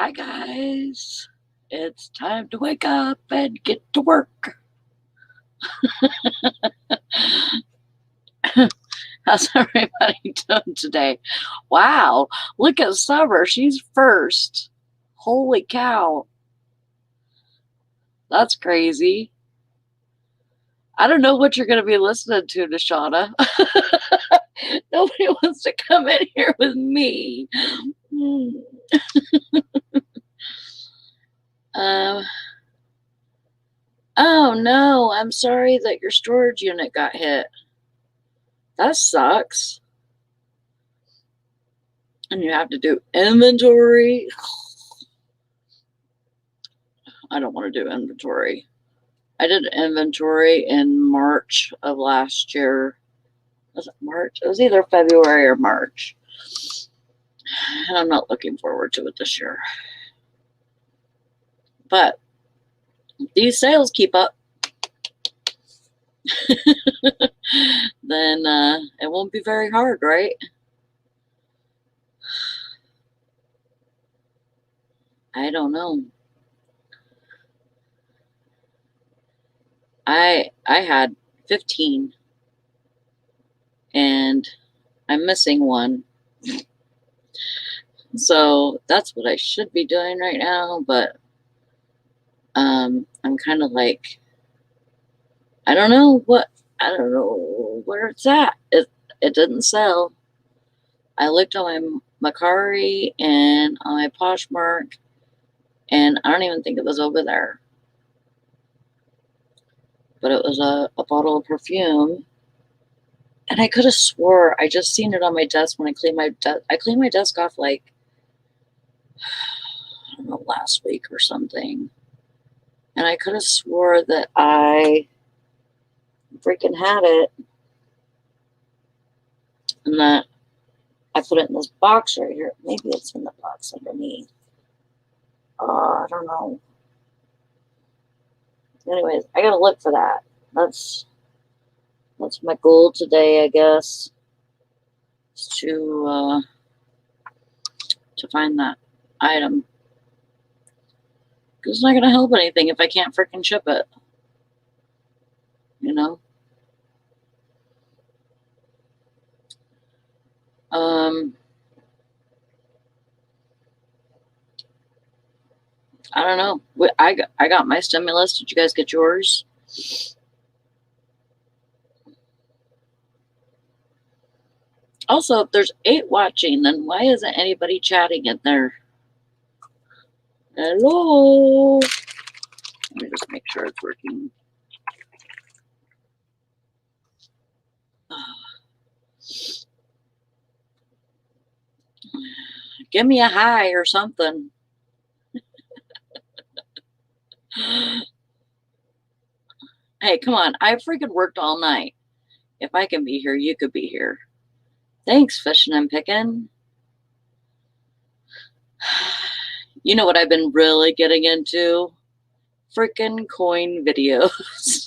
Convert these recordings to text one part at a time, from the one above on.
Hi, guys. It's time to wake up and get to work. How's everybody doing today? Wow, look at Summer. She's first. Holy cow. That's crazy. I don't know what you're going to be listening to, Nashana. Nobody wants to come in here with me. Um, oh no, I'm sorry that your storage unit got hit. That sucks. And you have to do inventory. I don't want to do inventory. I did inventory in March of last year. Was it March? It was either February or March. And I'm not looking forward to it this year. But these sales keep up, then it won't be very hard, right? I don't know. I had 15 and I'm missing one. So that's what I should be doing right now, but I'm kind of like, I don't know where it's at. It didn't sell. I looked on my Macari and on my Poshmark, and I don't even think it was over there. But it was a bottle of perfume. And I could have swore I just seen it on my desk when I cleaned my desk. I cleaned my desk off like, I don't know, last week or something. And I could have swore that I freaking had it. And that I put it in this box right here. Maybe it's in the box underneath. I don't know. Anyways, I gotta look for that. That's my goal today, I guess, is to find that item. Because it's not gonna help anything if I can't freaking ship it. You know? I don't know. I got my stimulus. Did you guys get yours? Also, if there's 8 watching, then why isn't anybody chatting in there? Hello? Let me just make sure it's working. Give me a hi or something. Hey, come on. I freaking worked all night. If I can be here, you could be here. Thanks, fishing and picking. You know what I've been really getting into? Freaking coin videos.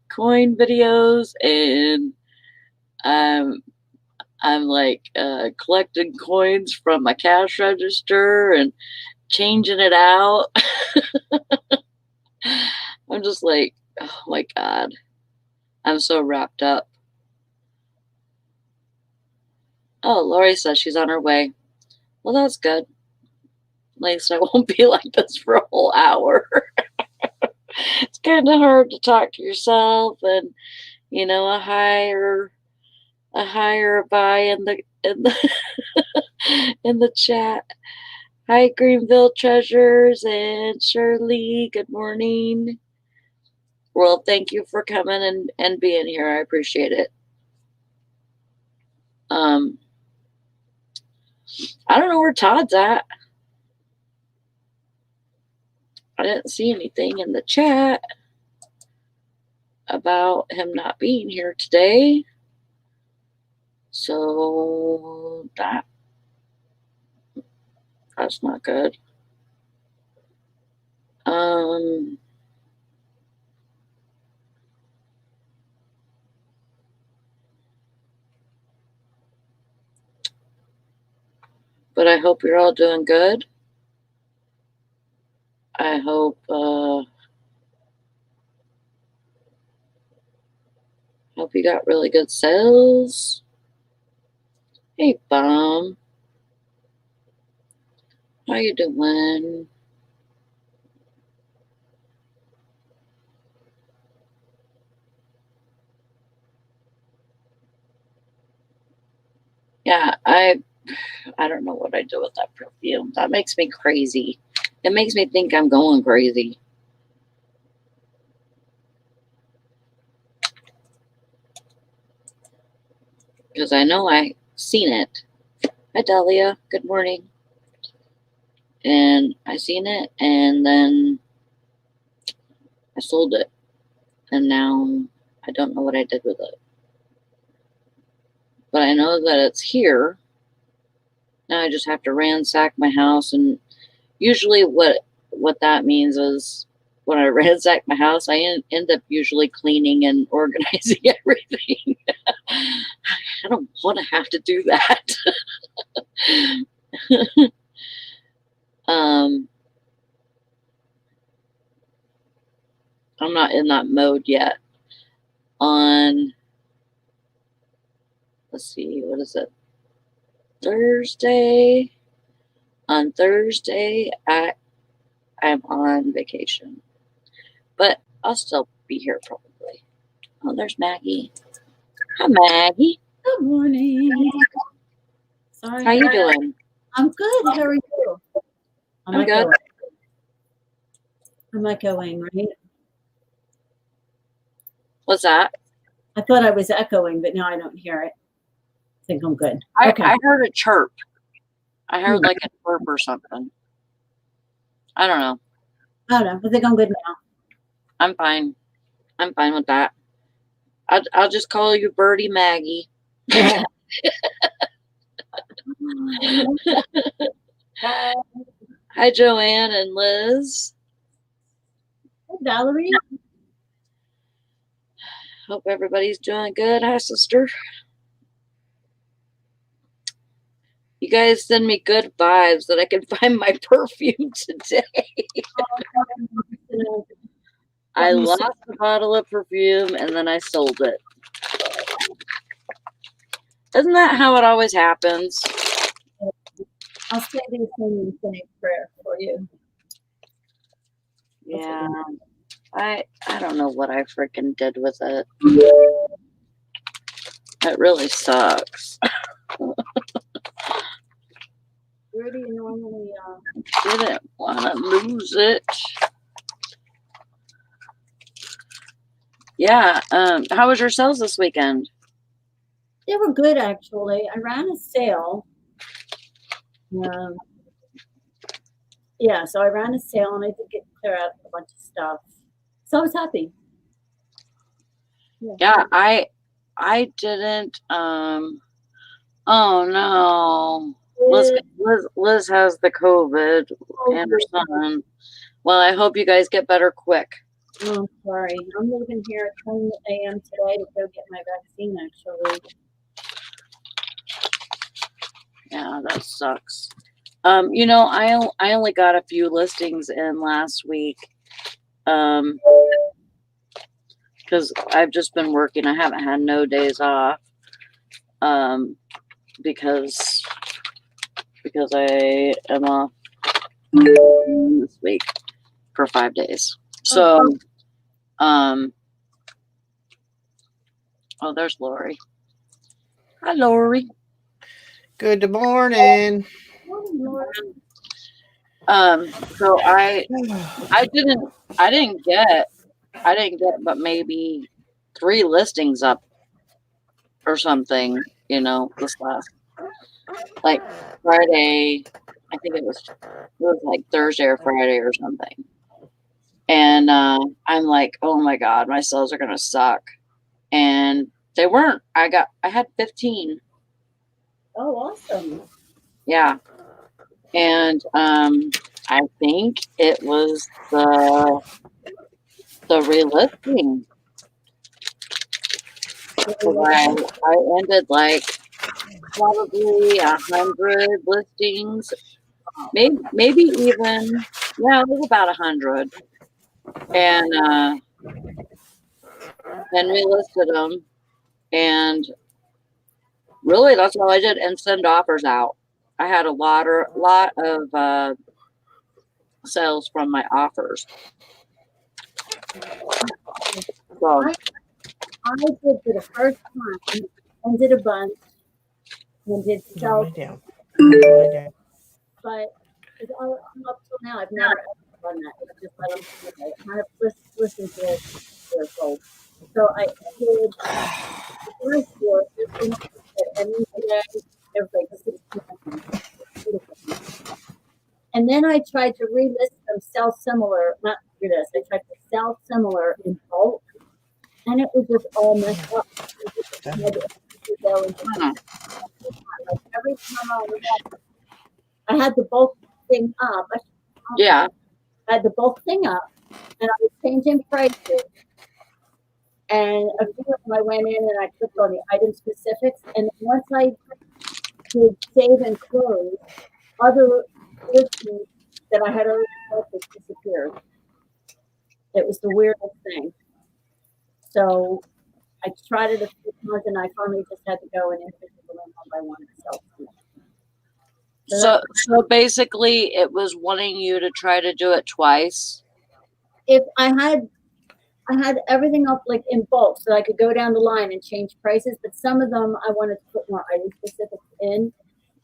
Coin videos, and I'm like collecting coins from my cash register and changing it out. I'm just like, oh my God. I'm so wrapped up. Oh, Lori says she's on her way. Well, that's good. At least I won't be like this for a whole hour. It's kind of hard to talk to yourself and, you know, a high or a buy in the in the chat. Hi, Greenville Treasures and Shirley. Good morning. Well, thank you for coming and being here. I appreciate it. I don't know where Todd's at. I didn't see anything in the chat about him not being here today. So that's not good. But I hope you're all doing good. I hope you got really good sales. Hey, Bum. How you doing? Yeah, I don't know what I do with that perfume. That makes me crazy. It makes me think I'm going crazy. Because I know I seen it. Hi, Dahlia. Good morning. And I seen it, and then I sold it. And now I don't know what I did with it. But I know that it's here. Now I just have to ransack my house, and usually what that means is when I ransack my house, I end up usually cleaning and organizing everything. I don't want to have to do that. I'm not in that mode yet. Let's see, what is it? Thursday. On Thursday, I'm on vacation, but I'll still be here probably. Oh, there's Maggie. Hi, Maggie. Good morning. Sorry. How you doing? I'm good. How are you? I'm good. I'm echoing, right? What's that? I thought I was echoing, but now I don't hear it. I think I'm good. Okay. I heard a chirp. I heard like a chirp or something. I don't know. I don't know. I think I'm good now. I'm fine. I'm fine with that. I'll just call you Birdie Maggie. Hi. Hi, Joanne and Liz. Hi, Valerie. Hope everybody's doing good. Hi, sister. You guys send me good vibes that I can find my perfume today. I lost a bottle of perfume and then I sold it. Isn't that how it always happens? I'll say the same infinite prayer for you. Yeah. I don't know what I freaking did with it. It really sucks. Where do you normally Didn't want to lose it. Yeah. How was your sales this weekend? They were good, actually. I ran a sale. Yeah, so I ran a sale and I did clear out a bunch of stuff. So I was happy. Yeah, I didn't. Oh no. Liz has the COVID and her son. Well, I hope you guys get better quick. Oh, sorry. I'm leaving here at 10 a.m. today to go get my vaccine, actually. Yeah, that sucks. You know, I only got a few listings in last week. Because I've just been working. I haven't had no days off. Because I am off this week for 5 days. So, oh, there's Lori. Hi, Lori. Good morning. So I didn't get but maybe 3 listings up or something, you know, this last like Friday. I think it was like Thursday or Friday or something. And I'm like, oh my God, my sales are gonna suck. And they weren't. I had 15. Oh, awesome. Yeah. And I think it was the relisting. I ended like probably 100 listings maybe even, yeah, it was about 100. And we listed them, and really that's all I did, and send offers out. I had a lot of sales from my offers. So I did for the first time and did a bunch and did sell, Lie down. but up till now I've never done that. It's just let them kind of listen to it. So I did the first year, and then today it was like 16. And then I tried to relist them, sell similar, not relist. I tried to sell similar in bulk, and it was just all messed up. Every time I had the bulk thing up, yeah, I had the bulk thing up, and I was changing prices. And a few of them I went in and I clicked on the item specifics, and once I did save and close, other listings that I had already posted disappeared. It was the weirdest thing. So I tried it a few times, and I finally just had to go and individually one by one myself. So basically, it was wanting you to try to do it twice. If I had everything up like in bulk, so I could go down the line and change prices, but some of them I wanted to put more item specifics in.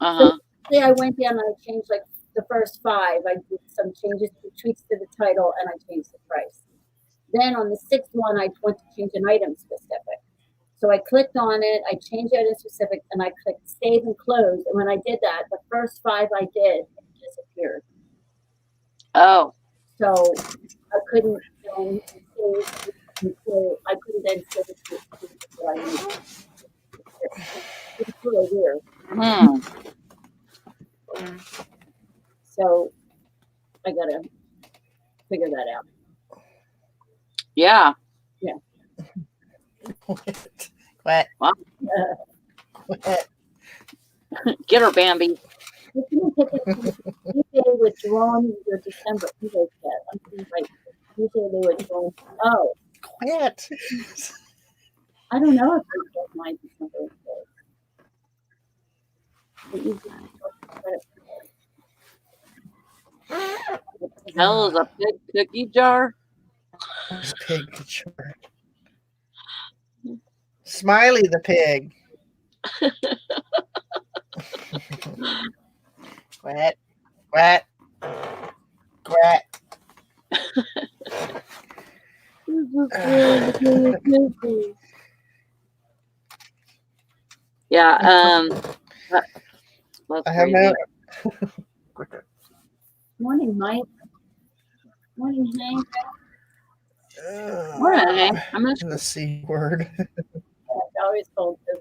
So I went down and I changed like the first 5. I did some changes, tweaks to the title, and I changed the price. Then on the 6th one, I went to change an item specific. So I clicked on it, I changed item specific, and I clicked save and close. And when I did that, the first 5 I did disappeared. Oh. So I couldn't then save until I couldn't then save it to what I needed. It's really weird. So I gotta figure that out. Yeah. Yeah. What? Wow. Get her, Bambi. Usually withdrawn your December eBay chat. I'm thinking like usually they withdraw. Oh. Quit. I don't know if they get my December Hell is a big cookie jar. Pig jar. Smiley the pig. Quit. Quit. Quit. Yeah. I have no. Morning, Mike. Morning, Hank. Morning, Hank. I'm in the C word. I always told her.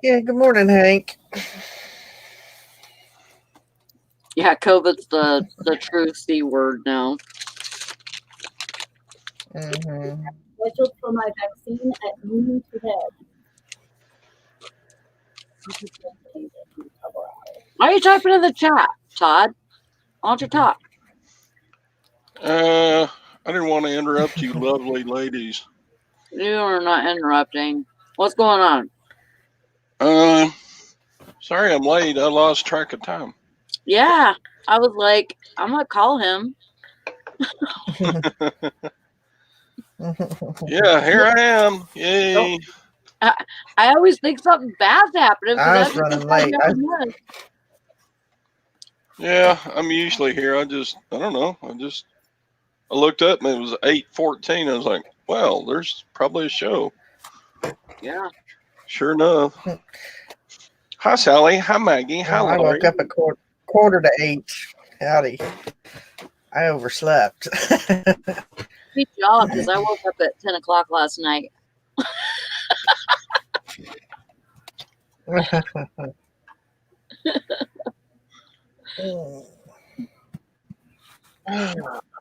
Yeah, good morning, Hank. Yeah, COVID's the true C word now. Scheduled for my vaccine at noon today. Why are you typing in the chat, Todd? Why don't you talk? I didn't want to interrupt you, lovely ladies. You are not interrupting. What's going on? Sorry I'm late. I lost track of time. Yeah, I was like, I'm gonna call him. Yeah, here I am. Yay. I always think something bad's happening. I was running late. Yeah, I'm usually here. I don't know. I looked up and it was 8:14. I was like, well, there's probably a show. Yeah. Sure enough. Hi, Sally. Hi, Maggie. Hi, I Laurie. woke up at quarter to 8. Howdy. I overslept. Good job, because I woke up at 10 o'clock last night.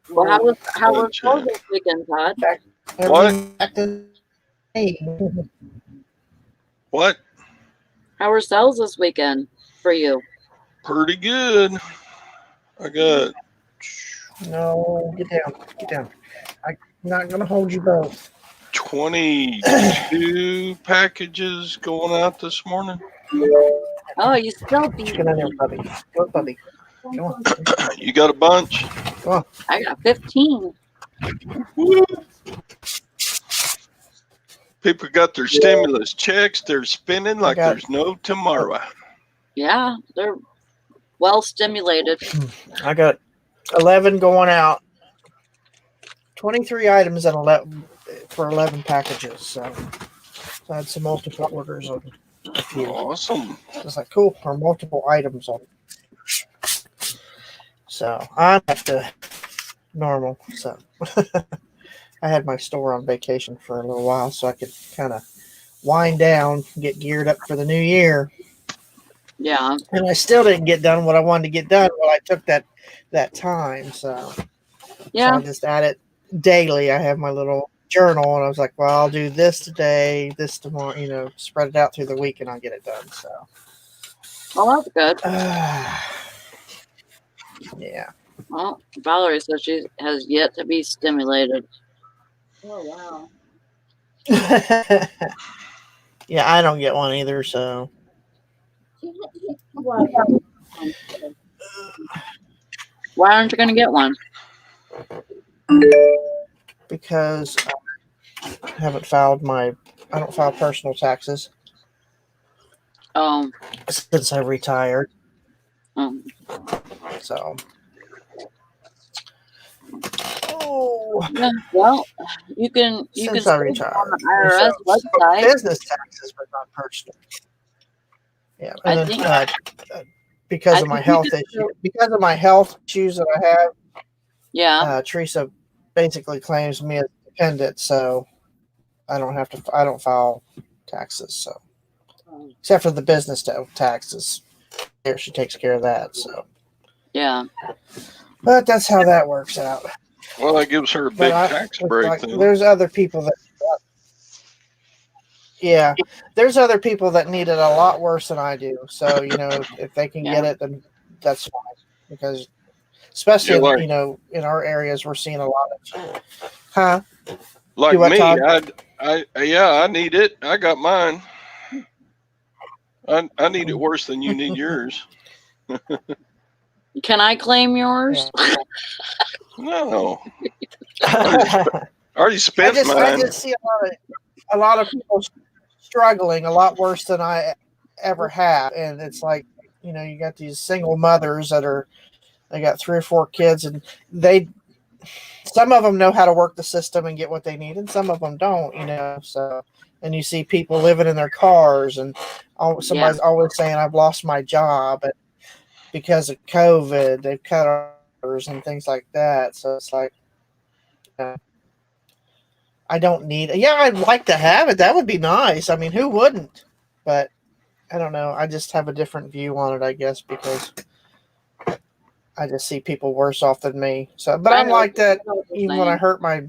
Well, how was sales this weekend, Todd? What? How were sales this weekend for you? Pretty good. I got No, get down. Get down. I'm not going to hold you both. 22 packages going out this morning. Oh, you still beat Get in there, me. puppy. Go, puppy. Come on. You got a bunch? Come on. I got 15. Woo. People got their stimulus checks. They're spending like there's no tomorrow. Yeah, they're well stimulated. I got 11 going out. 23 items and 11 for 11 packages. So I had some multiple orders on a few. Awesome. It's like cool, or multiple items on. So I'm back to normal. So I had my store on vacation for a little while, so I could kind of wind down, get geared up for the new year. Yeah. And I still didn't get done what I wanted to get done. Well, I took that time. So Yeah. I just add it daily. I have my little journal, and I was like, well, I'll do this today, this tomorrow, spread it out through the week, and I'll get it done. So, Well, that's good. Yeah. Well, Valerie says she has yet to be stimulated. Oh, wow. Yeah, I don't get one either, so. Why aren't you going to get one? Because I haven't filed I don't file personal taxes since I retired. So. Oh. Yeah, well, you can Since I retired. on the IRS website. Business taxes, but not personal. Yeah, and then because of my health issues that I have, Teresa basically claims me as dependent, so I don't file taxes. So except for the business taxes, she takes care of that. So yeah, but that's how that works out. Well, that gives her a big tax break. There's other people that. Yeah, there's other people that need it a lot worse than I do. So, if they can get it, then that's fine. Because, especially, in our areas, we're seeing a lot of, Like me, I need it. I got mine. I need it worse than you need yours. Can I claim yours? Yeah. No. I already spent mine. I just see a lot of people struggling a lot worse than I ever have, and it's like you got these single mothers they got 3 or 4 kids, and some of them know how to work the system and get what they need, and some of them don't. So and you see people living in their cars, and somebody's always saying I've lost my job, and because of COVID they've cut orders and things like that. So it's like I don't need it. Yeah, I'd like to have it. That would be nice. I mean, who wouldn't? But I don't know. I just have a different view on it, I guess, because I just see people worse off than me. So, but I'm like that even when I hurt my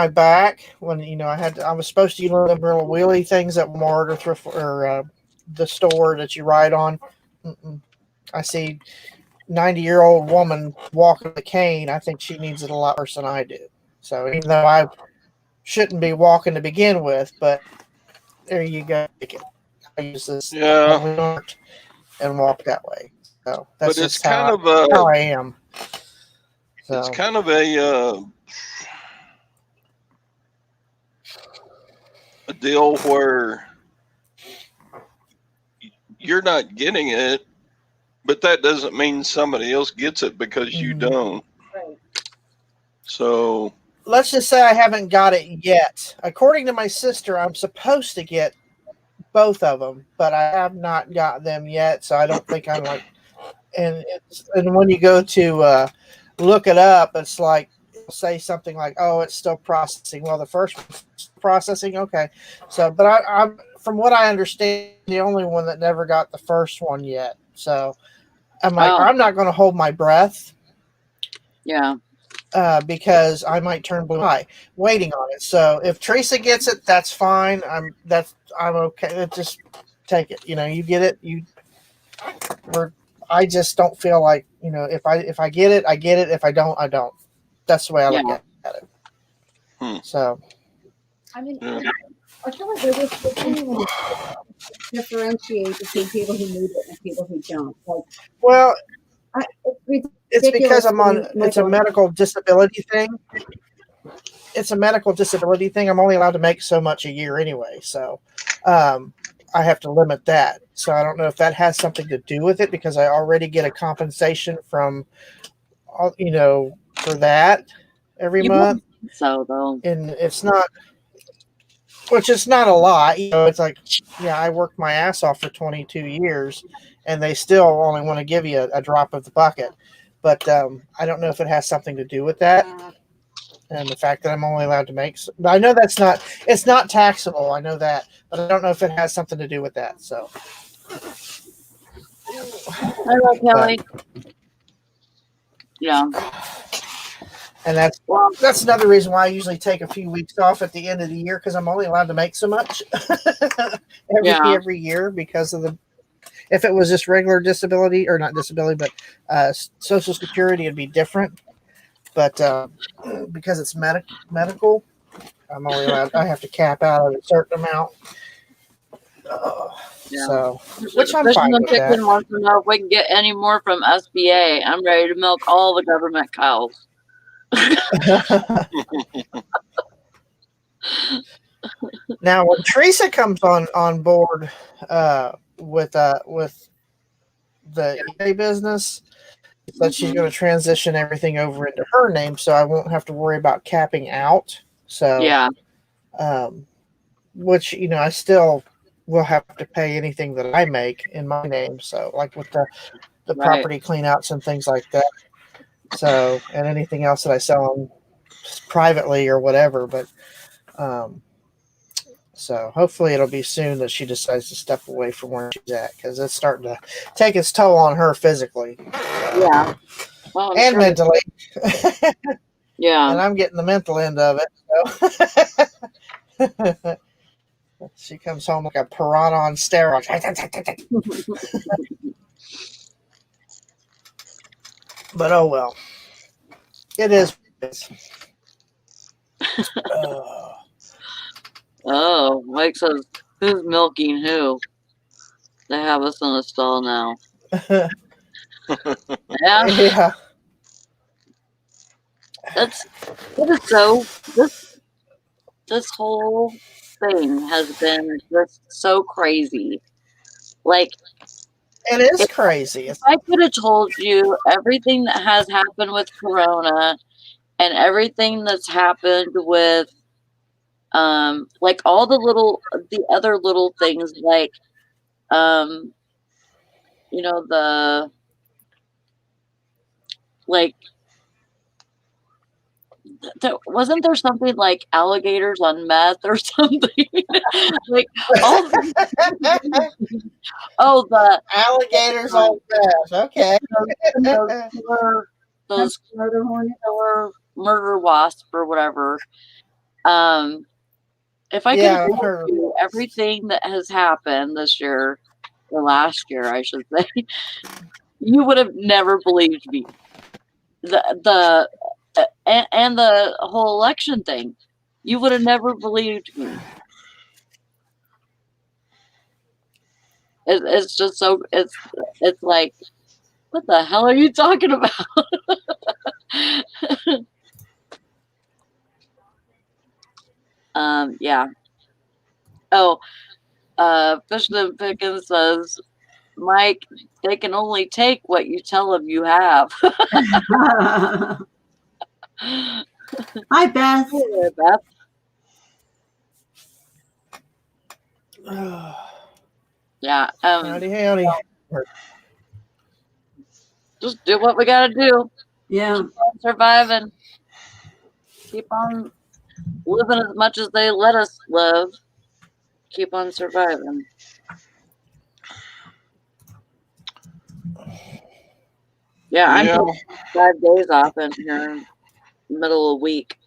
back, when I was supposed to use one of them little wheelie things at Walmart or thrift or the store that you ride on. I see 90-year-old woman walking with a cane. I think she needs it a lot worse than I do. So even though I shouldn't be walking to begin with, but there you go. I use this and walk that way. So that's just how I am. So. It's kind of a deal where you're not getting it, but that doesn't mean somebody else gets it because you don't. Right. So let's just say I haven't got it yet. According to my sister, I'm supposed to get both of them, but I have not got them yet. So I don't think I'm like. And when you go to look it up, it's like say something like, "Oh, it's still processing." Well, the first processing, okay. So, but I'm from what I understand, the only one that never got the first one yet. So I'm like, I'm not going to hold my breath. Yeah. Because I might turn blue eye waiting on it. So if Teresa gets it, that's fine. I'm okay. Just take it. You get it. I just don't feel like, if I get it, I get it. If I don't, I don't. That's the way I look at it. So, I mean, Yeah. I feel like they can't even differentiate between people who need it and people who don't. Like, well, it's because ridiculous. it's a medical disability thing. It's a medical disability thing. I'm only allowed to make so much a year anyway. So, I have to limit that. So I don't know if that has something to do with it, because I already get a compensation from, for that every month. So though, And it's not, which is not a lot. It's like, yeah, I worked my ass off for 22 years, and they still only want to give you a drop of the bucket. But I don't know if it has something to do with that, and the fact that I'm only allowed to make. But I know it's not taxable. I know that, but I don't know if it has something to do with that. So. hello, Kelly. Yeah. And that's another reason why I usually take a few weeks off at the end of the year, because I'm only allowed to make so much every year, because of if it was just regular disability, or not disability, but Social Security, it'd be different. But because it's medical, I'm only allowed. I have to cap out at a certain amount. So, which I'm fine with that. Wants to know if we can get any more from SBA. I'm ready to milk all the government cows. Now, when Teresa comes on board with the eBay business, but she's going to transition everything over into her name, so I won't have to worry about capping out. So, yeah, which I still will have to pay anything that I make in my name. So, like with the property cleanouts and things like that. So, and anything else that I sell privately or whatever. But so hopefully it'll be soon that she decides to step away from where she's at, because it's starting to take its toll on her physically. Yeah. Well, and mentally. Yeah. And I'm getting the mental end of it. So. She comes home like a piranha on steroids. But oh well. It is. Oh, Mike says, who's milking who? They have us in a stall now. Yeah. Yeah. It is so, this whole thing has been just so crazy. Like, it is crazy. If I could have told you everything that has happened with Corona and everything that's happened with like all the other little things, like the like wasn't there something like alligators on meth or something? Like all the alligators on meth. Okay. those murder wasp or whatever. If I could have told you everything that has happened this year, or last year, I should say, you would have never believed me. And the whole election thing, you would have never believed me. It's just so it's like, what the hell are you talking about? Yeah. Oh, Fishman Pickens says, Mike, they can only take what you tell them you have. Hi, Beth. Hey, Beth. Yeah. Howdy. Just do what we gotta do. Yeah. Keep on surviving. Keep on living as much as they let us live. Keep on surviving. Yeah, I'm taking 5 days off in here, middle of the week.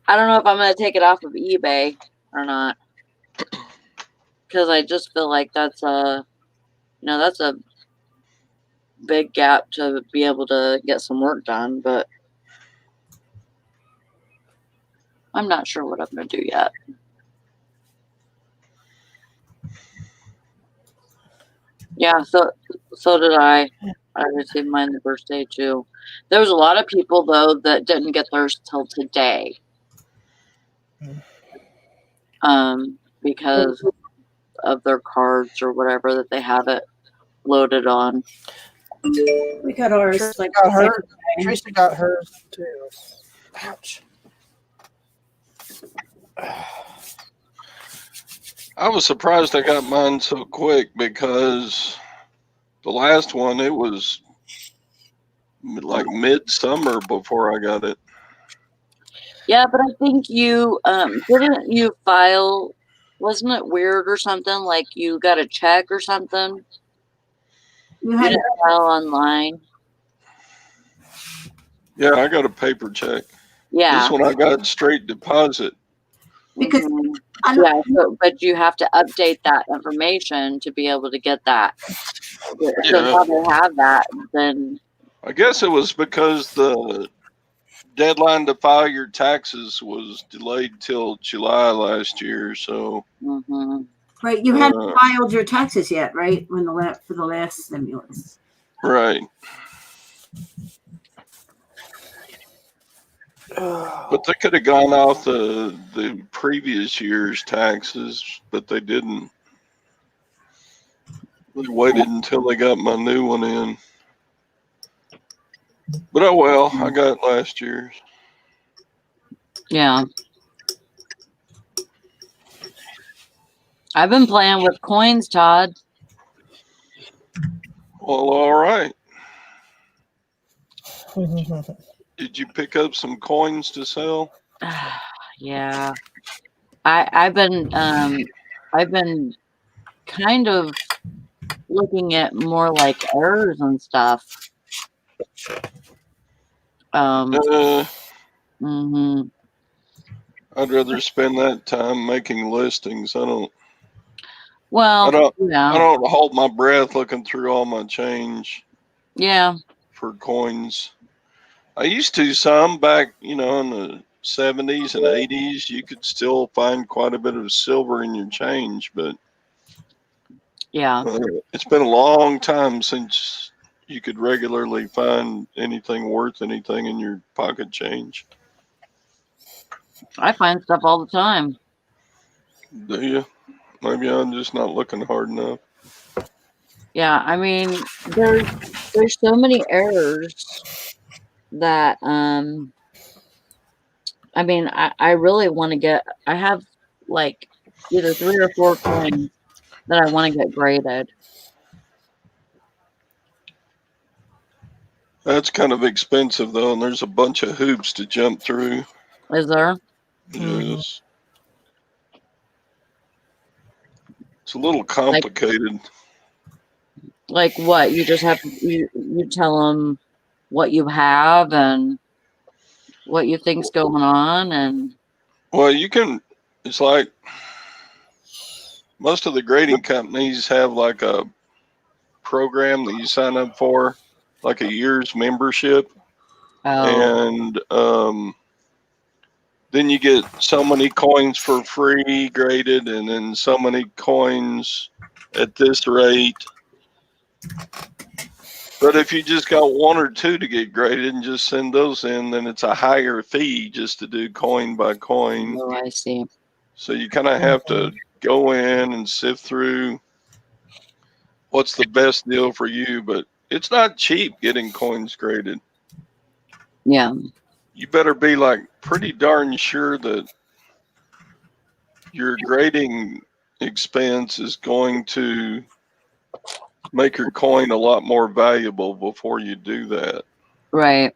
I don't know if I'm going to take it off of eBay or not, because I just feel like that's that's a big gap to be able to get some work done, but I'm not sure what I'm going to do yet. Yeah, so did I. I received mine the first day too. There was a lot of people though that didn't get theirs till today. Because of their cards or whatever that they have it loaded on. We got ours. Tracy got hers too. Ouch. I was surprised I got mine so quick because the last one, it was like midsummer before I got it. Yeah, but I think you didn't you file, wasn't it weird or something? Like you got a check or something? You had didn't file online. Yeah, I got a paper check. Yeah. This one I got straight deposit. because yeah, but you have to update that information to be able to get that. So now they have that, then I guess it was because the deadline to file your taxes was delayed till July last year. So, right, you hadn't filed your taxes yet, right? For the last stimulus, right. But they could have gone off the previous year's taxes, but they didn't. They waited until they got my new one in. But oh well, I got last year's. Yeah. I've been playing with coins, Todd. Well, all right. Did you pick up some coins to sell? Yeah. I've been kind of looking at more like errors and stuff. I'd rather spend that time making listings. I don't hold my breath looking through all my change. Yeah. For coins. I used to some back, in the 70s and 80s. You could still find quite a bit of silver in your change, but yeah, it's been a long time since you could regularly find anything worth anything in your pocket change. I find stuff all the time. Do you? Maybe I'm just not looking hard enough. Yeah, I mean, there's so many errors that I mean, I really want to get. I have like either 3 or 4 coins that I want to get graded. That's kind of expensive though, and there's a bunch of hoops to jump through. Is there? Yes. It's a little complicated. Like what? You just have to you tell them what you have and what you think's going on, and well, you can. It's like most of the grading companies have like a program that you sign up for, like a year's membership, and then you get so many coins for free graded, and then so many coins at this rate. But if you just got 1 or 2 to get graded and just send those in, then it's a higher fee just to do coin by coin. Oh, I see. So you kind of have to go in and sift through what's the best deal for you, but it's not cheap getting coins graded. Yeah. You better be like pretty darn sure that your grading expense is going to make your coin a lot more valuable before you do that. Right.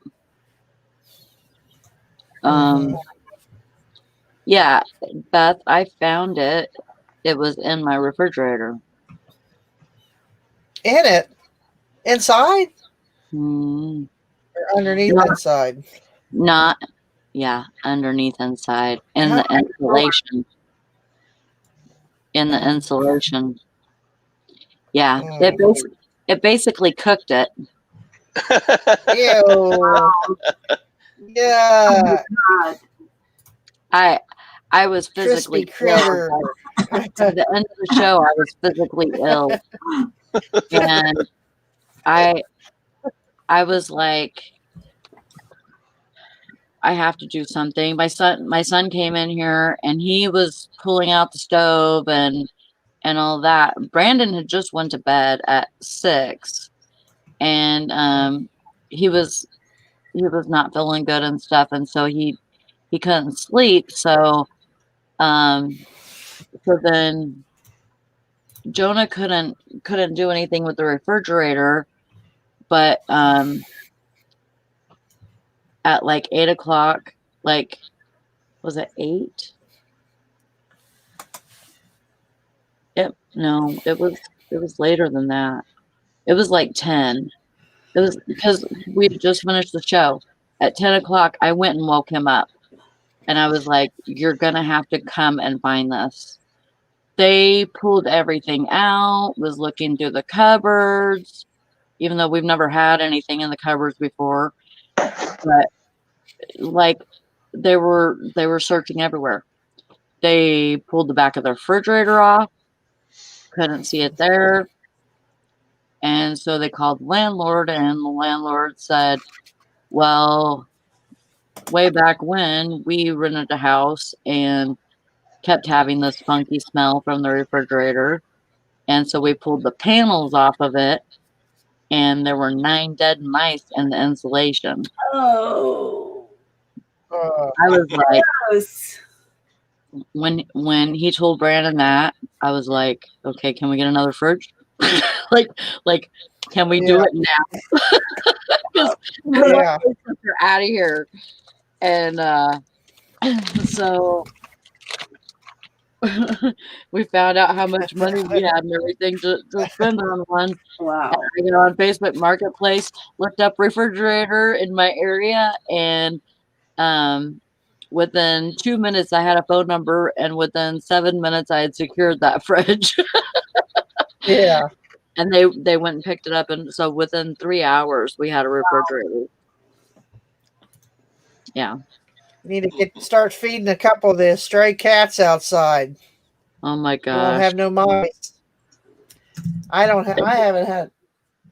Yeah, Beth, I found it. It was in my refrigerator. In it? Inside? Or underneath inside? Not, yeah, underneath inside. In the insulation. In the insulation. Yeah, it basically cooked it. Ew. Yeah. God. I was physically Crispy critter. ill. To the end of the show, I was physically ill, and I was like, I have to do something. My son came in here, and he was pulling out the stove and all that. Brandon had just went to bed at 6, and he was not feeling good and stuff, and so he couldn't sleep. So then Jonah couldn't do anything with the refrigerator, but at like 8 o'clock, like, was it 8? No, it was later than that. It was like 10. It was because we had just finished the show. At 10 o'clock, I went and woke him up, and I was like, "You're gonna have to come and find this." They pulled everything out, was looking through the cupboards, even though we've never had anything in the cupboards before. But like, they were searching everywhere. They pulled the back of the refrigerator off, couldn't see it there. And so they called the landlord, and the landlord said, well, way back when we rented a house and kept having this funky smell from the refrigerator. And so we pulled the panels off of it, and there were 9 dead mice in the insulation. Oh. I was like, Gross. when he told Brandon that, I was like, okay, can we get another fridge? like, can we do it now? Because Yeah. you're out of here. And so we found out how much money we had and everything to spend on one. Wow. I got on Facebook Marketplace, looked up refrigerator in my area, and within 2 minutes I had a phone number, and within 7 minutes I had secured that fridge. Yeah. And they went and picked it up, and so within 3 hours we had a refrigerator. Yeah. You need to start feeding a couple of the stray cats outside. Oh my You won't gosh. have no mice. I haven't had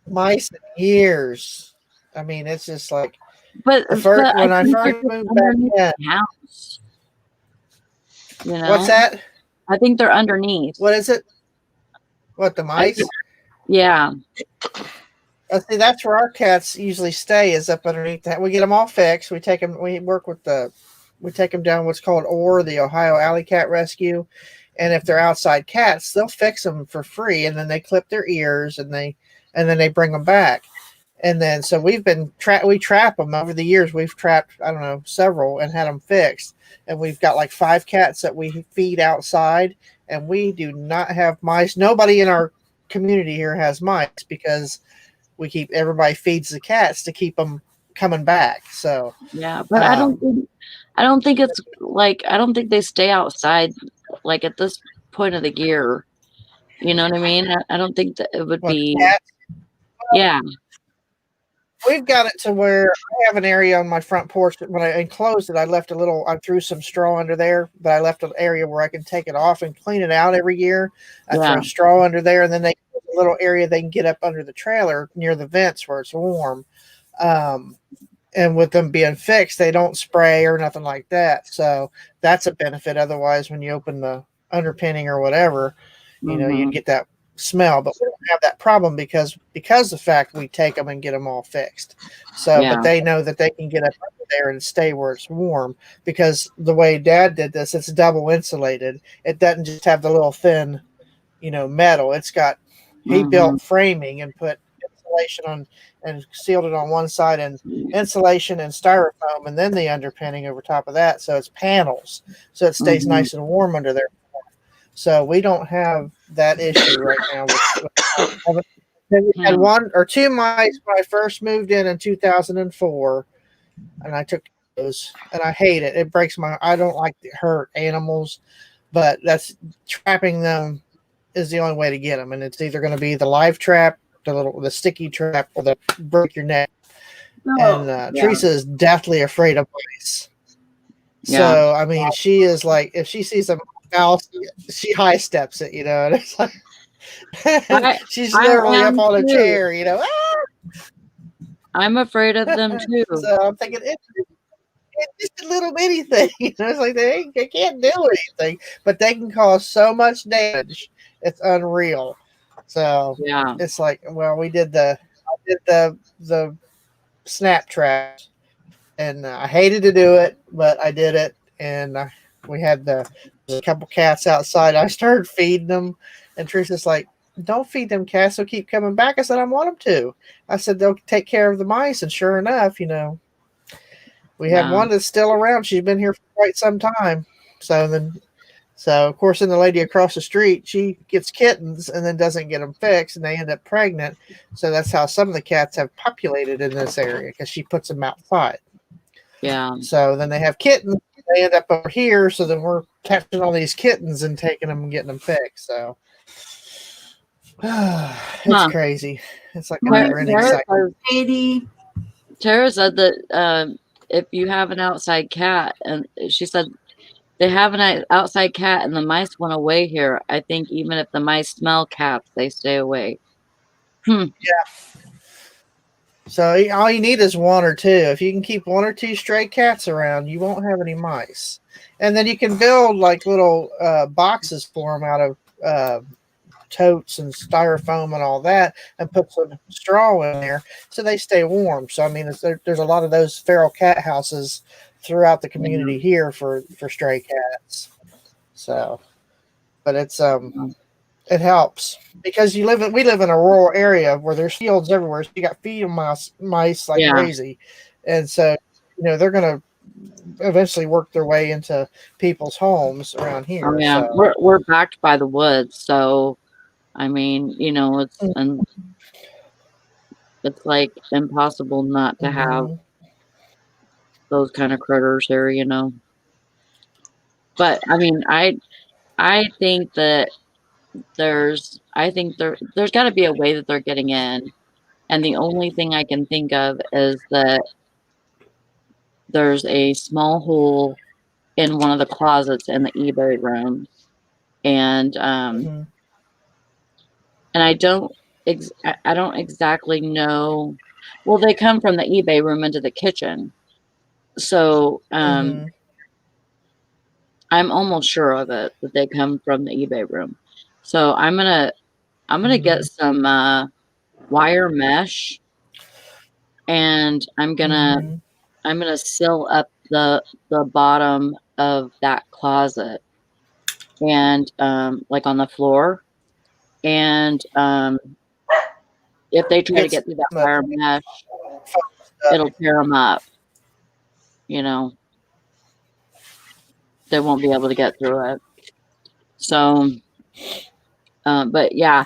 mice in years. I mean, it's just like But when I think first they're moved back underneath in. the house. You know? What's that? I think they're underneath. What is it? What, the mice? Yeah. See, that's where our cats usually stay, is up underneath that. We get them all fixed. We take them down what's called OR, the Ohio Alley Cat Rescue. And if they're outside cats, they'll fix them for free, and then they clip their ears, and then they bring them back. And then so we trap them over the years. We've trapped, I don't know, several and had them fixed. And we've got like 5 cats that we feed outside, and we do not have mice. Nobody in our community here has mice because everybody feeds the cats to keep them coming back. So yeah, but I don't think it's like, I don't think they stay outside like at this point of the year. You know what I mean? I don't think that it would be. cats, Yeah. we've got it to where I have an area on my front porch that when I enclosed it, I threw some straw under there, but I left an area where I can take it off and clean it out every year. I throw straw under there, and then they have a little area they can get up under the trailer near the vents where it's warm. And with them being fixed, they don't spray or nothing like that. So that's a benefit. Otherwise, when you open the underpinning or whatever, you'd get that smell. But we don't have that problem because the fact we take them and get them all fixed. So, but they know that they can get up under there and stay where it's warm, because the way Dad did this, it's double insulated. It doesn't just have the little thin, metal. It's got, he built framing and put insulation on and sealed it on one side, and insulation and styrofoam, and then the underpinning over top of that. So it's panels, so it stays nice and warm under there. So we don't have that issue right now. We had 1 or 2 mice when I first moved in 2004, and I took those, and I hate it. It breaks I don't like to hurt animals, but that's trapping them is the only way to get them, and it's either going to be the live trap, the sticky trap, or the break your neck. No. And Teresa is deathly afraid of mice. Yeah. So I mean, she is like, if she sees a mouse, she high steps it, and it's like she's I literally up am on a too. chair, I'm afraid of them too. So I'm thinking it's just a little bitty thing, It's like they can't do anything, but they can cause so much damage. It's unreal. So Yeah. it's like, well, I did the snap trap, and I hated to do it, but I did it, and we had a couple cats outside. I started feeding them, and Teresa's like, "Don't feed them cats; they'll keep coming back." I said, "I want them to." I said, "They'll take care of the mice," and sure enough, we have one that's still around. She's been here for quite some time. So of course, then the lady across the street, she gets kittens and then doesn't get them fixed, and they end up pregnant. So that's how some of the cats have populated in this area, because she puts them outside. Yeah. So then they have kittens. They end up over here. So then we're catching all these kittens and taking them and getting them fixed. So it's crazy. It's like a never-ending cycle. Tara said that if you have an outside cat, and she said they have an outside cat and the mice went away here. I think even if the mice smell cats, they stay away. Yeah. So all you need is one or two. If you can keep one or two stray cats around, you won't have any mice. And then you can build like little boxes for them out of totes and styrofoam and all that, and put some straw in there so they stay warm. So I mean, there's a lot of those feral cat houses throughout the community here for stray cats. So, but it helps because we live in a rural area where there's fields everywhere. So you got field mice like crazy, and so they're gonna eventually work their way into people's homes around here. Oh yeah, so. we're backed by the woods, so I mean, it's like impossible not to have those kind of critters here, But I mean, I think that there's got to be a way that they're getting in, and the only thing I can think of is that there's a small hole in one of the closets in the eBay room, and I don't exactly know. Well, they come from the eBay room into the kitchen, so I'm almost sure of it that they come from the eBay room. So I'm gonna get some wire mesh, and I'm gonna seal up the bottom of that closet, and like on the floor, and if they try to get through that wire mesh, it'll tear them up. They won't be able to get through it. So, but yeah,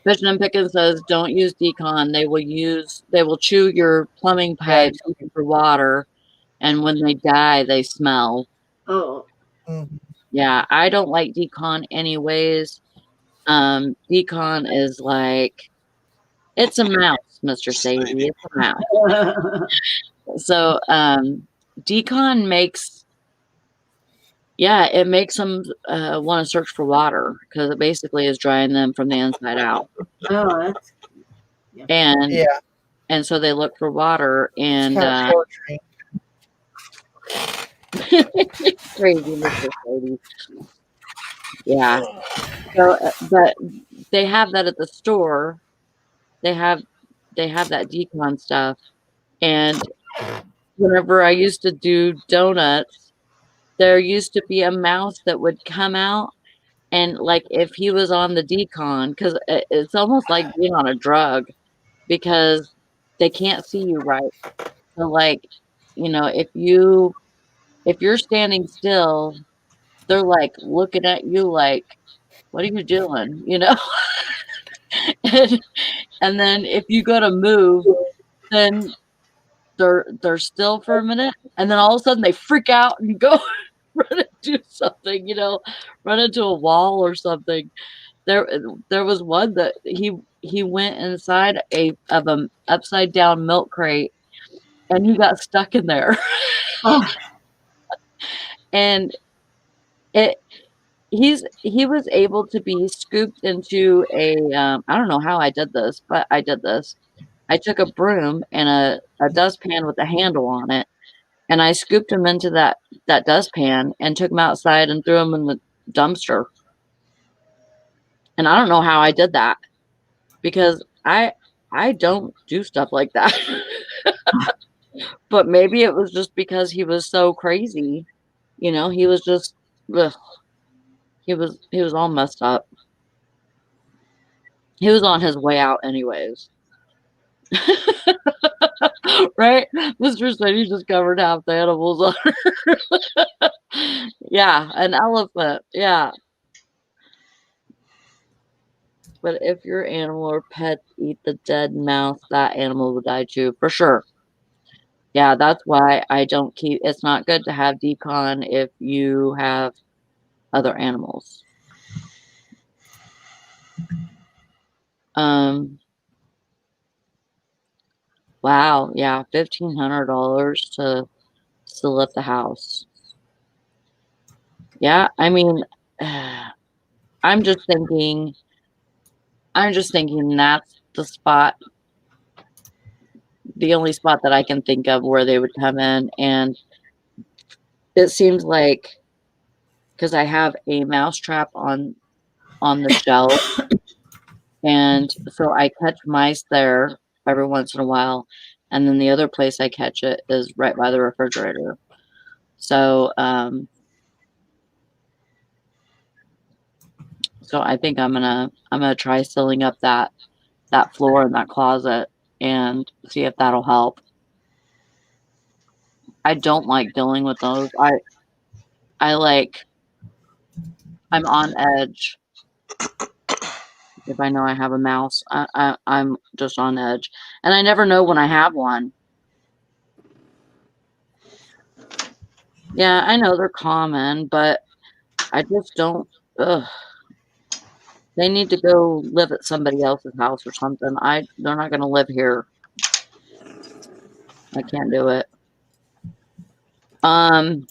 Fishing and Pickens says don't use decon. They will chew your plumbing pipes looking for water, and when they die, they smell. Oh. Yeah, I don't like decon anyways. Decon is like, it's a mouse, Mr. Sadie. It's a mouse. So, decon makes them want to search for water, because it basically is drying them from the inside out. Oh, that's and so they look for water, and crazy Mr. Sadie. Yeah. So, but they have that at the store. They have that decon stuff, and whenever I used to do donuts, there used to be a mouse that would come out, and like if he was on the decon, because it's almost like being on a drug, because they can't see you right. So like, if you're standing still, they're like looking at you like, what are you doing? And then if you go to move, then they're still for a minute, and then all of a sudden they freak out and go run into something, run into a wall or something. there was one that he went inside of an upside down milk crate, and he got stuck in there. Oh, And he was able to be scooped into a I don't know how I did this, but I did this. I took a broom and a dustpan with a handle on it, and I scooped him into that dustpan and took him outside and threw him in the dumpster. And I don't know how I did that, because I don't do stuff like that. But maybe it was just because he was so crazy. He was just ugh, he was all messed up. He was on his way out anyways. Right? Mr. City just covered half the animals on her. Yeah, an elephant. Yeah. But if your animal or pet eat the dead mouse, that animal will die too, for sure. Yeah, that's why I don't keep. It's not good to have decon if you have other animals. Wow, yeah, $1,500 to lift the house. Yeah, I mean, I'm just thinking that's the only spot that I can think of where they would come in. And it seems like, because I have a mouse trap on the shelf, and so I catch mice there every once in a while, and then the other place I catch it is right by the refrigerator. So I think I'm gonna try sealing up that floor in that closet and see if that'll help. I don't like dealing with those. I'm on edge if I know I have a mouse. I'm just on edge, and I never know when I have one. Yeah, I know they're common, but I just don't. Ugh. They need to go live at somebody else's house or something. They're not going to live here. I can't do it. Nishana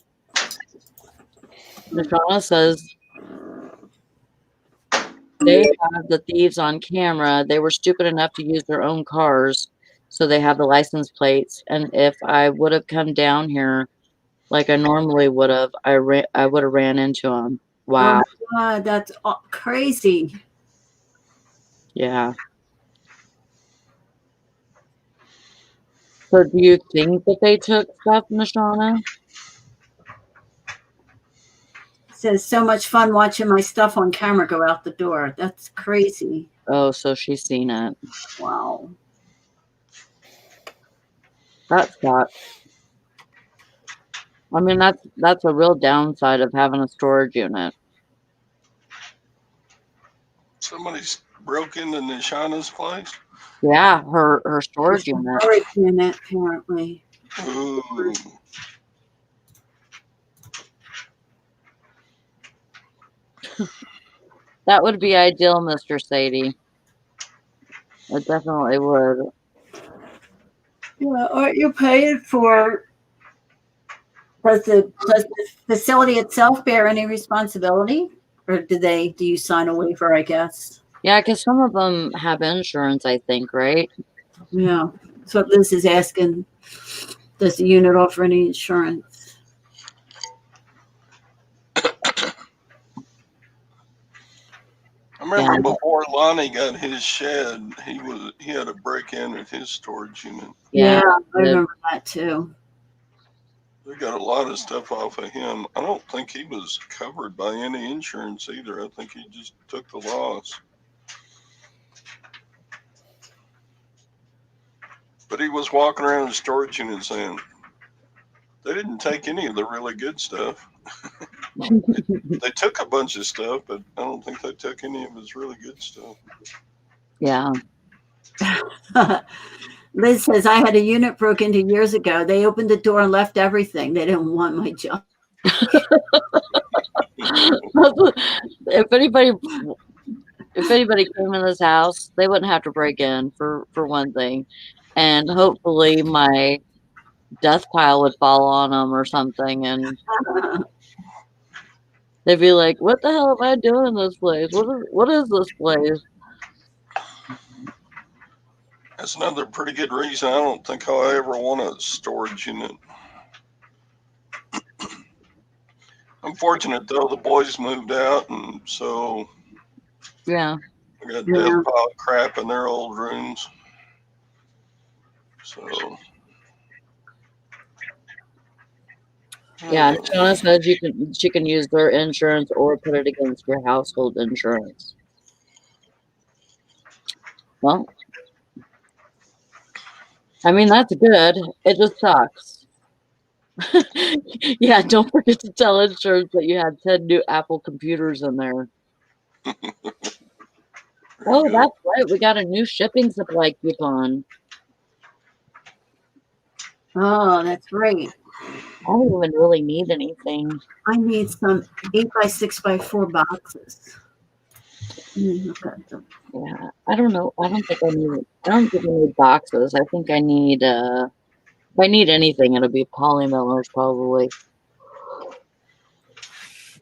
says they have the thieves on camera. They were stupid enough to use their own cars, so they have the license plates. And if I would have come down here like I normally would have, I would have ran into them. Wow. Oh my God, that's crazy. Yeah. So do you think that they took stuff, Nishana? Says so much fun watching my stuff on camera go out the door. That's crazy. Oh, so she's seen it. Wow. That sucks. I mean, that's a real downside of having a storage unit. Somebody's broke into Nishana's place. Yeah, her storage unit. Storage unit, apparently. Ooh. That would be ideal, Mr. Sadie. It definitely would. Well, aren't you paid for? Does the facility itself bear any responsibility, or do you sign a waiver? I guess. Yeah, because some of them have insurance, I think, right? Yeah. So Liz is asking, does the unit offer any insurance? I remember before Lonnie got his shed, he had a break in at his storage unit. Yeah, I remember that too. They got a lot of stuff off of him. I don't think he was covered by any insurance either. I think he just took the loss. But he was walking around the storage unit saying, they didn't take any of the really good stuff. They took a bunch of stuff, but I don't think they took any of his really good stuff. Yeah. Liz says, I had a unit broke into years ago. They opened the door and left everything. They didn't want my junk. If anybody if anybody came in this house, they wouldn't have to break in for one thing, and hopefully my death pile would fall on them or something, and they'd be like, "What the hell am I doing in this place? What is this place?" That's another pretty good reason I don't think I'll ever want a storage unit. I'm fortunate though, the boys moved out, and so Yeah. I got a death pile of crap in their old rooms. So yeah, Shauna says she can use their insurance or put it against your household insurance. Well, I mean, that's good. It just sucks. Yeah, don't forget to tell insurance that you had 10 new Apple computers in there. Oh, that's right. We got a new shipping supply coupon. Oh, that's right. I don't even really need anything. I need some 8x6x4 boxes. Look at them. Yeah, I don't know. I don't think I need boxes. I think I need if I need anything, it'll be polymailers probably.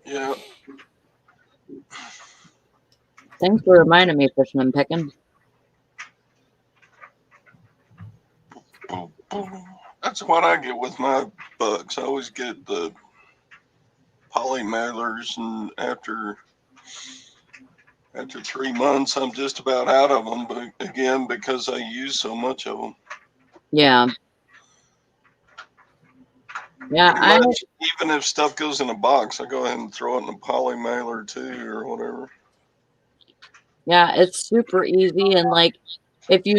yeah. Thanks for reminding me, Fishing and Picking. That's what I get with my bugs. I always get the poly mailers, and after 3 months, I'm just about out of them. But again, because I use so much of them. Yeah. Yeah, Pretty much, even if stuff goes in a box, I go ahead and throw it in a poly mailer too, or whatever. Yeah, it's super easy, and like if you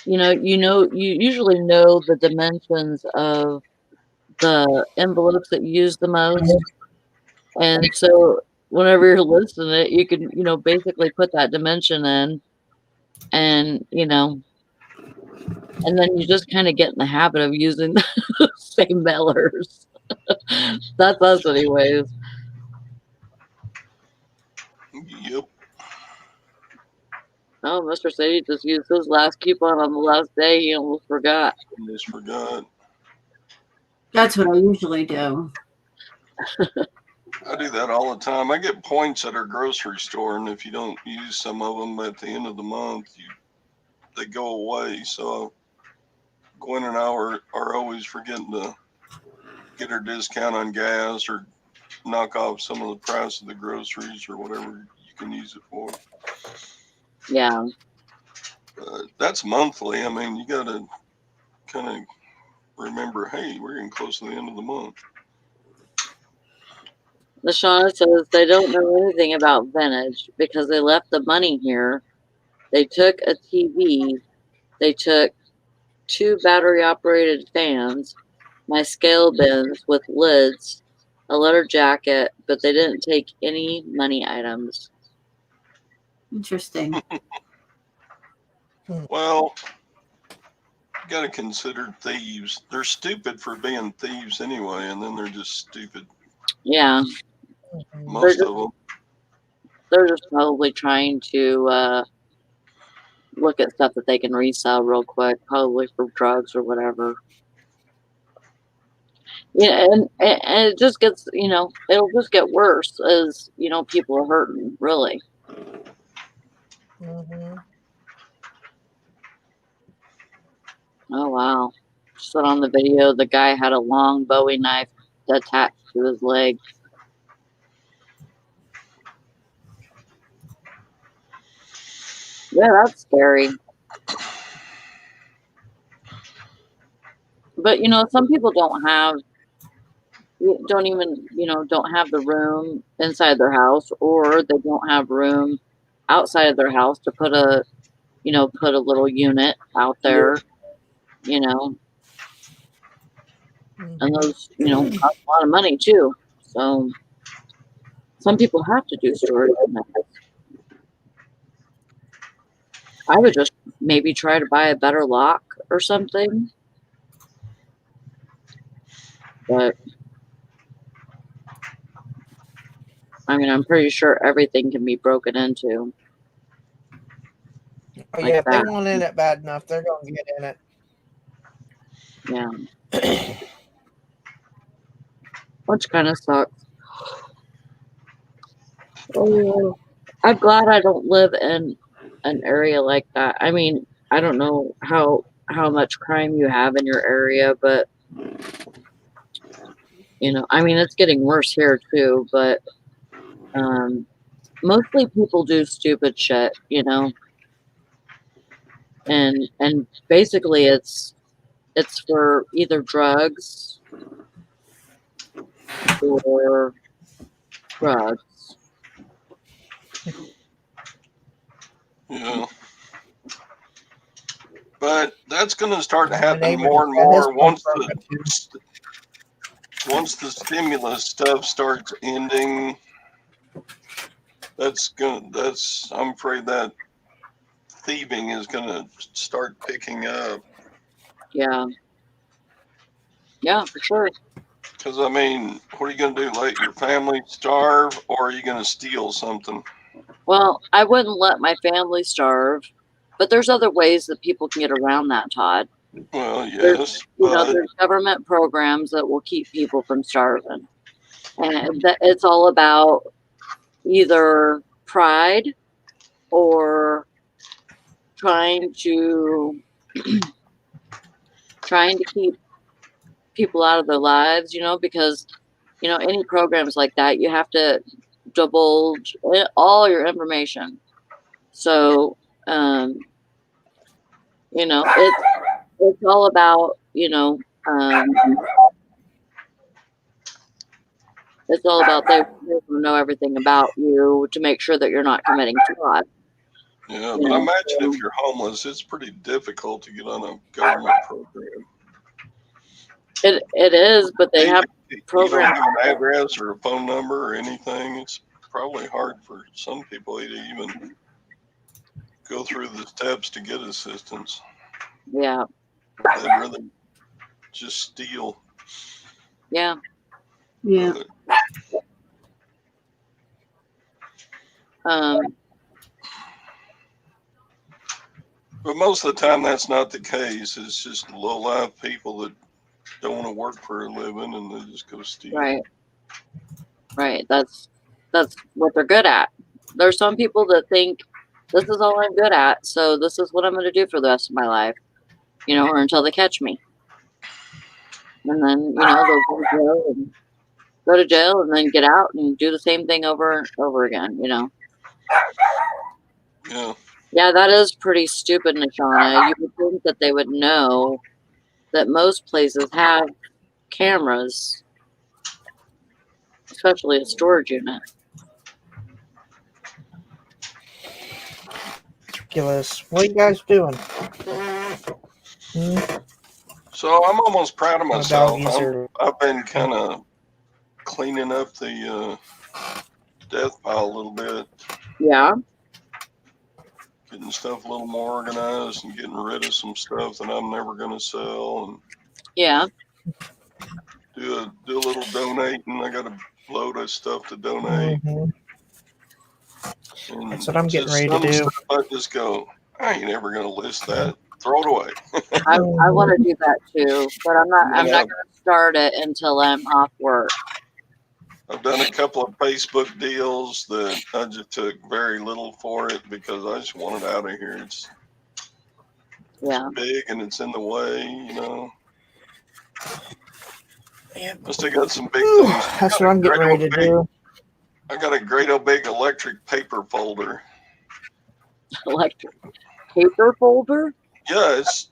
usually know the dimensions of the envelopes that you use the most, and so whenever you're listing it, you can basically put that dimension in, and and then you just kind of get in the habit of using the same mailers. That's us, anyways. Yep. Oh, Mr. Sadie just used his last coupon on the last day. He almost forgot. Just forgot. That's what I usually do. I do that all the time. I get points at our grocery store, and if you don't use some of them at the end of the month, they go away. So Gwen and I are always forgetting to get our discount on gas or knock off some of the price of the groceries or whatever you can use it for. Yeah. That's monthly. I mean, you got to kind of remember, hey, we're getting close to the end of the month. LaShawna says they don't know anything about vintage because they left the money here. They took a TV. They took 2 battery-operated fans, my scale bins with lids, a leather jacket, but they didn't take any money items. Interesting. Well, you got to consider thieves. They're stupid for being thieves anyway, and then they're just stupid. Yeah. Most of them. They're just probably trying to look at stuff that they can resell real quick, probably for drugs or whatever. Yeah, and it just gets, it'll just get worse as, people are hurting, really. Mm-hmm. Oh, wow. Just on the video, the guy had a long Bowie knife attached to his leg. Yeah, that's scary. But, some people don't have the room inside their house, or they don't have room outside of their house to put a little unit out there, and those, cost a lot of money too. So some people have to do storage units. I would just maybe try to buy a better lock or something. But I mean, I'm pretty sure everything can be broken into. Oh, Like yeah, if they that. want in it bad enough, they're going to get in it. Yeah. Which kind of sucks. Oh, I'm glad I don't live in an area like that. I mean, I don't know how much crime you have in your area, but I mean, it's getting worse here too, but mostly people do stupid shit, and basically it's for either drugs or drugs. Yeah. But that's going to start My happening neighbor more just and got his more phone broken too. once the stimulus stuff starts ending. I'm afraid that thieving is going to start picking up. Yeah, for sure. Because, I mean, what are you going to do? Let your family starve, or are you going to steal something? Well, I wouldn't let my family starve, but there's other ways that people can get around that, Todd. Well, yes, There's government programs that will keep people from starving. And it's all about either pride or trying to keep people out of their lives, because any programs like that, you have to divulge all your information. So it's all about it's all about they know everything about you to make sure that you're not committing fraud. yeah. But imagine if you're homeless, it's pretty difficult to get on a government program. It is, but they have programs. You don't have an address or a phone number or anything. It's probably hard for some people to even go through the steps to get assistance. Yeah. They'd rather just steal. Yeah. Yeah. But most of the time, that's not the case. It's just low-life people that don't want to work for a living and they just go steal. Right. That's what they're good at. There's some people that think this is all I'm good at, so this is what I'm going to do for the rest of my life, or until they catch me. And then, they'll go to jail and then get out and do the same thing over and over again, Yeah. Yeah, that is pretty stupid, Nishana. You would think that they would know that most places have cameras, especially a storage unit. Ridiculous. What are you guys doing? So I'm almost proud of My myself. doggies are. I've been kind of cleaning up the death pile a little bit. Yeah. Getting stuff a little more organized and getting rid of some stuff that I'm never going to sell. And Yeah. do a little donating. I got a load of stuff to donate. Mm-hmm. And that's what I'm getting just ready to do. Stuff I just go, I ain't ever going to list that. Throw it away. I want to do that too, but I'm not going to start it until I'm off work. I've done a couple of Facebook deals that I just took very little for it because I just want it out of here. It's big and it's in the way, Yep. I still got some big things. That's what I'm getting ready to do. I got a great old big electric paper folder. Electric paper folder? Yeah, it's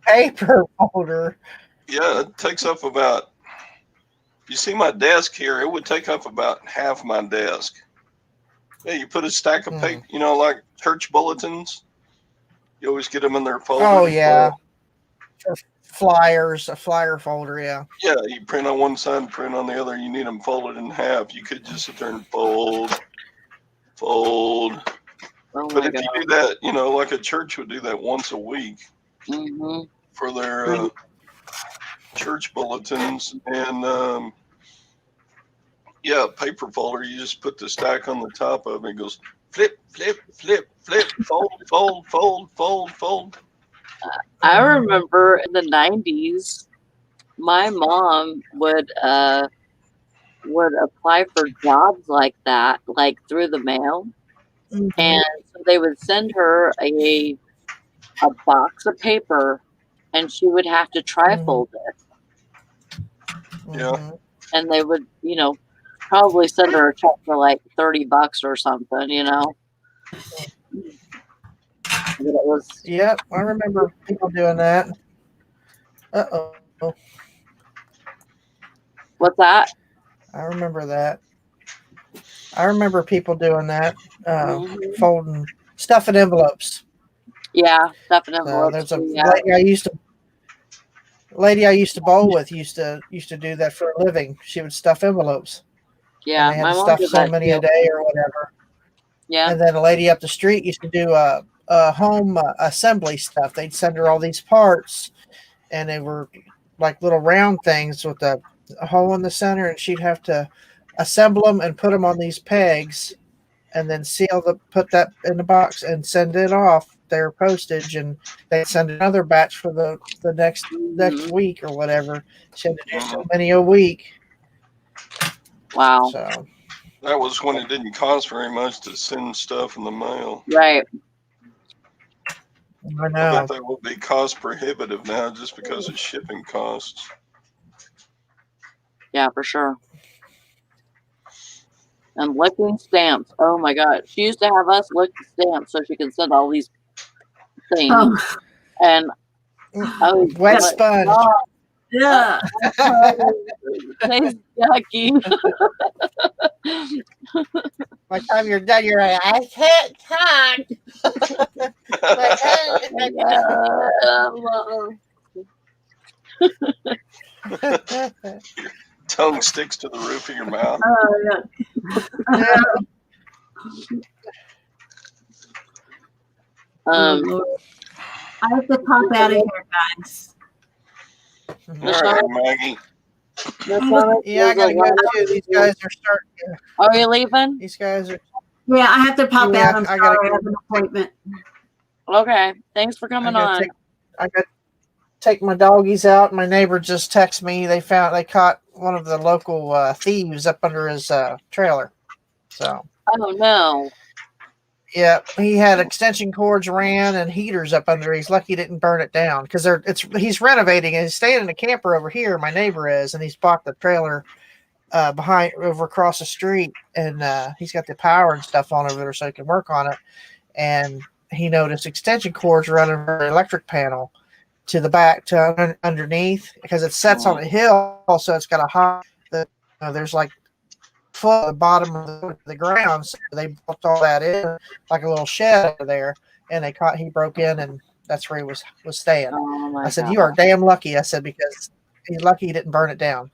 paper folder. Yeah, it takes up about. You see my desk here? It would take up about half my desk. Yeah, you put a stack of paper, like church bulletins. You always get them in their folder. Oh yeah, flyers, a flyer folder. Yeah. Yeah, you print on one side and print on the other. You need them folded in half. You could just sit there and fold. Oh but if you do that, like a church would do that once a week for their church bulletins, and Yeah, a paper folder. You just put the stack on the top of it. It goes flip, flip, flip, flip, fold, fold, fold, fold, fold. I remember in the 90s, my mom would apply for jobs like that, like through the mail. Mhm. And so they would send her a box of paper, and she would have to trifold it. Yeah. Mhm. And they would, probably send her a check for like $30 or something, But it was, Yep, I remember people doing that. Uh-oh. what's that? I remember that. I remember people doing that, Mhm. folding stuff in envelopes. Yeah, stuff in So envelopes there's a too, yeah. lady I used to bowl with used to do that for a living. She would stuff envelopes, and Yeah, they had my to mom stuff did so that many a too. day or whatever. Yeah. And then a lady up the street used to do a home assembly stuff. They'd send her all these parts, and they were like little round things with a hole in the center, and she'd have to assemble them and put them on these pegs, and then put that in the box and send it off their postage, and they'd send another batch for the next Mhm. week or whatever. She had to do so Mhm. many a week. Wow. So That was when it didn't cost very much to send stuff in the mail. Right. I I know. bet that will be cost prohibitive now just because of shipping costs. Yeah, for sure. And licking stamps. Oh my God. She used to have us lick the stamps so she could send all these things. Oh, And oh, Wet my sponge. God. yeah. It tastes yucky. By the time you're done, you're like, I can't talk. Tongue sticks to the roof of your mouth. Oh, yeah. Yeah. Oh, Lord. I have to pop out of here, guys. All right, Maggie. Yeah, I gotta go too. These guys are starting. Are you leaving? These guys are. Yeah, I have to pop Yeah, out. I'm I gotta sorry. I go. have an appointment. Okay. Thanks for coming on. I got to take my doggies out. My neighbor just texted me. They caught one of the local thieves up under his trailer. So Oh no. yeah, he had extension cords ran and heaters up under. He's lucky he didn't burn it down because he's renovating and he's staying in a camper over here. My neighbor is, and he's bought the trailer behind over across the street, and he's got the power and stuff on over there so he can work on it. And he noticed extension cords running from the electric panel to the back to underneath because it sets on a hill, so it's got a high. There's like foot at the bottom of the ground, so they built all that in like a little shed over there, and he broke in, and that's where he was staying. Oh my I said, God. "You are damn lucky." I said, because he's lucky he didn't burn it down,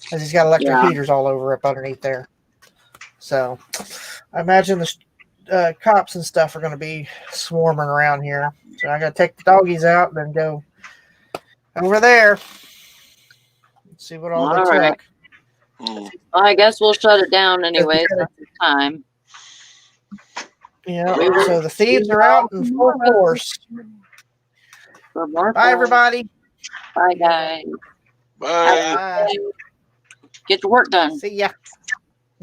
because he's got electric heaters all over up underneath there. So I imagine the cops and stuff are going to be swarming around here. So I got to take the doggies out and then go over there and see what all they right. took. Mm. I guess we'll shut it down anyway. That's the time. Yeah. So the thieves are out in full force. For more Bye, everybody. Bye, guys. Bye. Bye. Get your work done. See ya.